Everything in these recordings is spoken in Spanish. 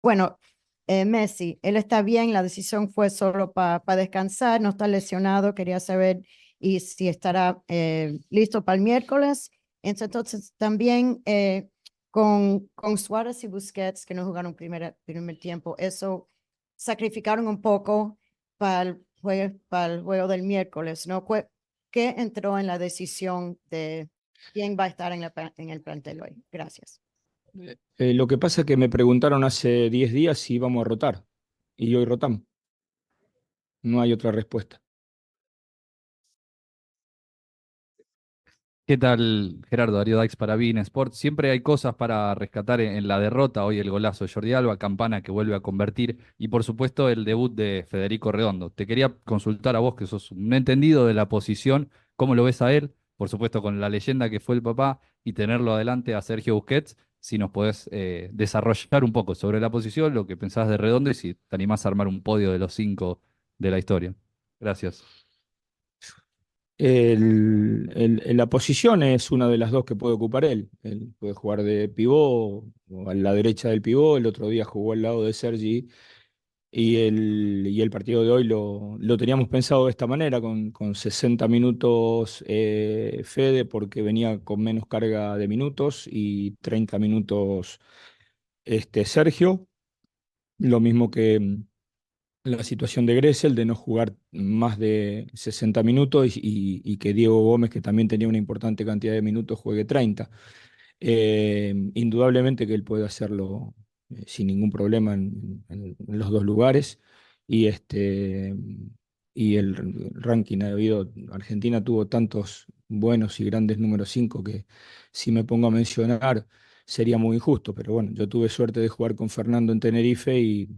Bueno, Messi, él está bien, la decisión fue solo para descansar, no está lesionado, quería saber y si estará listo para el miércoles. Entonces, también con Suárez y Busquets, que no jugaron primer tiempo, eso sacrificaron un poco para el juego del miércoles, ¿no? ¿Qué entró en la decisión de quién va a estar en el plantel hoy? Gracias. Lo que pasa es que me preguntaron hace 10 días si íbamos a rotar y hoy rotamos. No hay otra respuesta. ¿Qué tal, Gerardo? Darío Daix para BeIN Sport. Siempre hay cosas para rescatar en la derrota. Hoy el golazo de Jordi Alba, Campana que vuelve a convertir y por supuesto el debut de Federico Redondo. Te quería consultar a vos, que sos un entendido de la posición, ¿cómo lo ves a él? Por supuesto con la leyenda que fue el papá y tenerlo adelante a Sergio Busquets, si nos podés desarrollar un poco sobre la posición, lo que pensás de Redondo y si te animás a armar un podio de los cinco de la historia. Gracias. La posición es una de las dos que puede ocupar él. Él puede jugar de pivot o a la derecha del pivot. El otro día jugó al lado de Sergi y el partido de hoy lo teníamos pensado de esta manera, con 60 minutos Fede porque venía con menos carga de minutos y 30 minutos Sergio. Lo mismo que la situación de Gressel de no jugar más de 60 minutos y que Diego Gómez, que también tenía una importante cantidad de minutos, juegue 30. Indudablemente que él puede hacerlo sin ningún problema en los dos lugares. Y, y el ranking ha habido, Argentina tuvo tantos buenos y grandes números 5 que si me pongo a mencionar sería muy injusto. Pero bueno, yo tuve suerte de jugar con Fernando en Tenerife y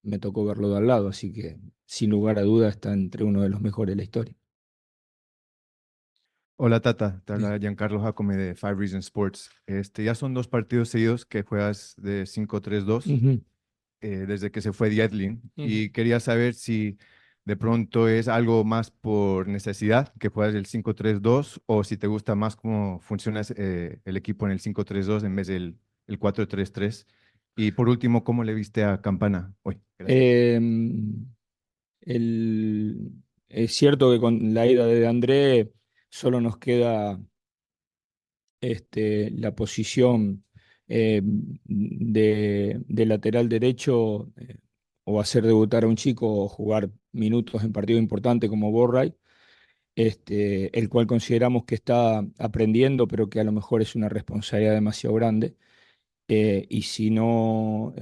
me tocó verlo de al lado, así que sin lugar a duda está entre uno de los mejores de la historia. Hola Tata, te Bien. habla Giancarlo Jacome de Five Reasons Sports. Ya son dos partidos seguidos que juegas de 5-3-2 Ujú, desde que se fue Dietling ujú. y quería saber si de pronto es algo más por necesidad que juegas el 5-3-2 o si te gusta más cómo funciona el equipo en el 5-3-2 en vez del el 4-3-3. Y por último, ¿cómo le viste a Campana hoy? Gracias. El- es cierto que con la ida de André solo nos queda la posición de lateral derecho, o hacer debutar a un chico o jugar minutos en partido importante como Borray, el cual consideramos que está aprendiendo, pero que a lo mejor es una responsabilidad demasiado grande. Y si no,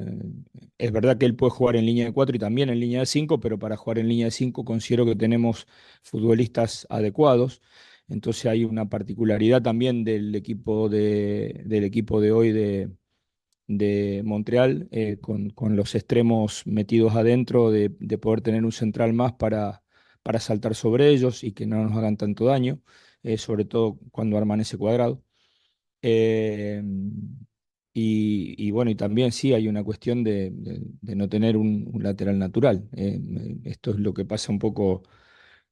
es verdad que él puede jugar en línea de 4 y también en línea de 5, pero para jugar en línea de 5 considero que tenemos futbolistas adecuados. Entonces hay una particularidad también del equipo de hoy de Montreal, con los extremos metidos adentro, de poder tener un central más para saltar sobre ellos y que no nos hagan tanto daño, sobre todo cuando arman ese cuadrado. Eh, y bueno, y también sí hay una cuestión de no tener un lateral natural. Esto es lo que pasa un poco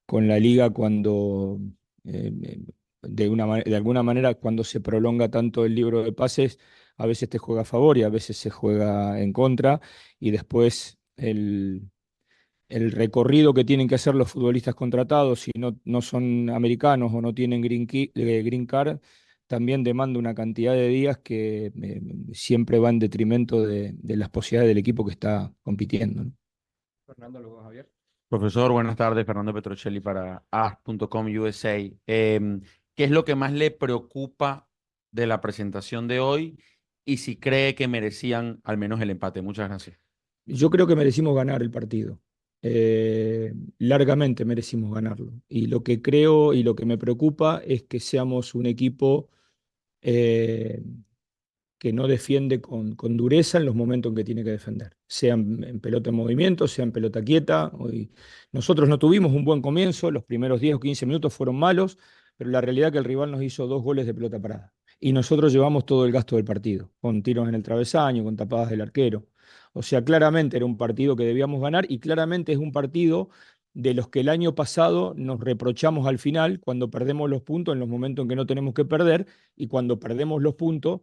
con la liga cuando, de alguna manera, cuando se prolonga tanto el libro de pases, a veces te juega a favor y a veces se juega en contra, y después el recorrido que tienen que hacer los futbolistas contratados, si no son americanos o no tienen green card, también demanda una cantidad de días que siempre va en detrimento de las posibilidades del equipo que está compitiendo, ¿no? Fernando, luego Javier. Profesor, buenas tardes. Fernando Petrocelli para A.com USA. ¿Qué es lo que más le preocupa de la presentación de hoy y si cree que merecían al menos el empate? Muchas gracias. Yo creo que merecimos ganar el partido. Largamente merecimos ganarlo. Y lo que creo y lo que me preocupa es que seamos un equipo eh, que no defiende con dureza en los momentos en que tiene que defender, sea en pelota en movimiento, sea en pelota quieta. Hoy, nosotros no tuvimos un buen comienzo, los primeros 10 o 15 minutos fueron malos, pero la realidad es que el rival nos hizo 2 goles de pelota parada. Y nosotros llevamos todo el gasto del partido, con tiros en el travesaño, con tapadas del arquero. O sea, claramente era un partido que debíamos ganar y claramente es un partido de los que el año pasado nos reprochamos al final cuando perdemos los puntos en los momentos en que no tenemos que perder, y cuando perdemos los puntos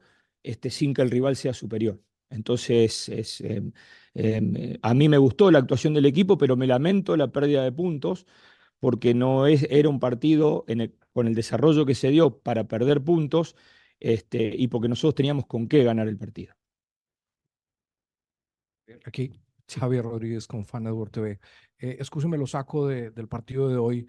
sin que el rival sea superior. Entonces, a mí me gustó la actuación del equipo, pero me lamento la pérdida de puntos porque no era un partido con el desarrollo que se dio para perder puntos, y porque nosotros teníamos con qué ganar el partido. Aquí, Javier Rodríguez con Fan Network TV. Excúseme, lo saco del partido de hoy.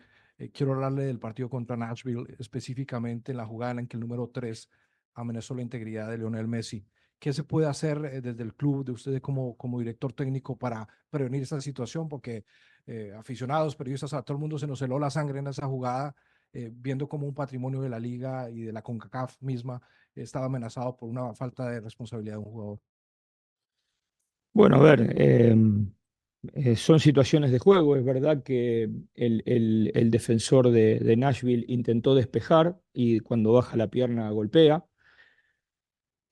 Quiero hablarle del partido contra Nashville, específicamente en la jugada en que el número 3 amenazó la integridad de Lionel Messi. ¿Qué se puede hacer desde el club, de usted como director técnico, para prevenir esta situación? Porque aficionados, periodistas, a todo el mundo se nos heló la sangre en esa jugada, viendo como un patrimonio de la liga y de la CONCACAF misma estaba amenazado por una falta de responsabilidad de un jugador. Bueno, a ver, son situaciones de juego. Es verdad que el defensor de Nashville intentó despejar y cuando baja la pierna golpea.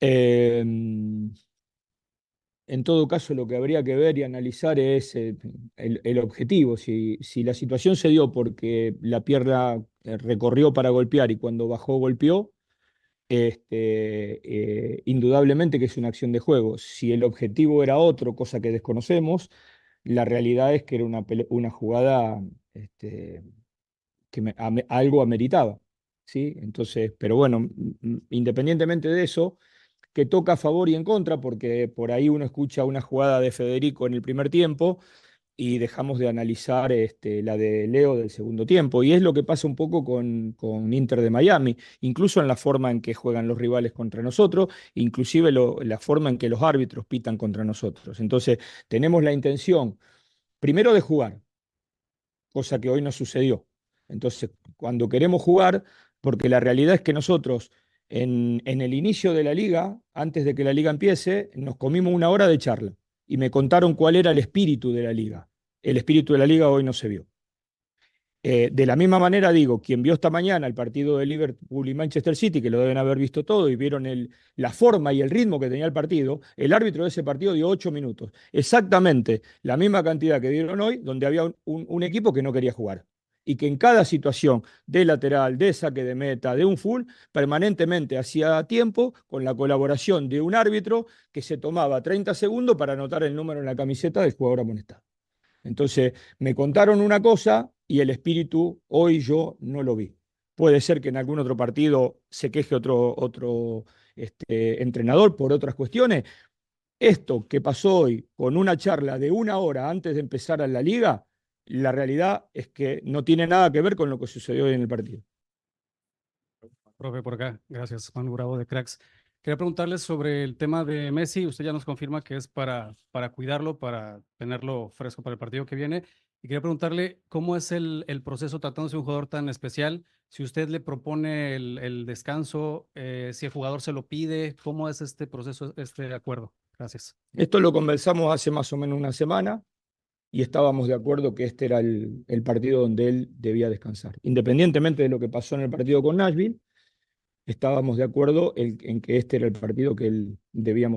Eh, en todo caso, lo que habría que ver y analizar es el objetivo. Si la situación se dio porque la pierna recorrió para golpear y cuando bajó golpeó, indudablemente que es una acción de juego. Si el objetivo era otro, cosa que desconocemos, la realidad es que era una jugada, que algo ameritaba, ¿sí? Entonces, pero bueno, independientemente de eso, que toca a favor y en contra, porque por ahí uno escucha una jugada de Federico en el primer tiempo y dejamos de analizar la de Leo del segundo tiempo. Y es lo que pasa un poco con Inter de Miami, incluso en la forma en que juegan los rivales contra nosotros, inclusive la forma en que los árbitros pitan contra nosotros. Entonces, tenemos la intención, primero, de jugar, cosa que hoy no sucedió. Entonces, cuando queremos jugar, porque la realidad es que nosotros en el inicio de la liga, antes de que la liga empiece, nos comimos una hora de charla y me contaron cuál era el espíritu de la liga. El espíritu de la liga hoy no se vio. De la misma manera digo, quien vio esta mañana el partido de Liverpool y Manchester City, que lo deben haber visto todo y vieron la forma y el ritmo que tenía el partido, el árbitro de ese partido dio 8 minutos. Exactamente la misma cantidad que dieron hoy, donde había un equipo que no quería jugar. Y que en cada situación de lateral, de saque de meta, de un full, permanentemente hacía tiempo con la colaboración de un árbitro que se tomaba 30 segundos para anotar el número en la camiseta del jugador amonestado. Entonces, me contaron una cosa y el espíritu hoy yo no lo vi. Puede ser que en algún otro partido se queje otro entrenador por otras cuestiones. Esto que pasó hoy con una charla de una hora antes de empezar a la liga, la realidad es que no tiene nada que ver con lo que sucedió hoy en el partido. Profe, por acá. Gracias, Juan Bravo de Cracks. Quería preguntarles sobre el tema de Messi. Usted ya nos confirma que es para cuidarlo, para tenerlo fresco para el partido que viene. Y quería preguntarle cómo es el proceso tratándose de un jugador tan especial. Si usted le propone el descanso, si el jugador se lo pide, ¿cómo es este proceso, este acuerdo? Gracias. Esto lo conversamos hace más o menos una semana y estábamos de acuerdo que este era el partido donde él debía descansar. Independientemente de lo que pasó en el partido con Nashville, estábamos de acuerdo en que este era el partido que él debía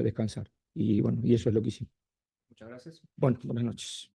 descansar. Y bueno, y eso es lo que hicimos. Muchas gracias. Bueno, buenas noches.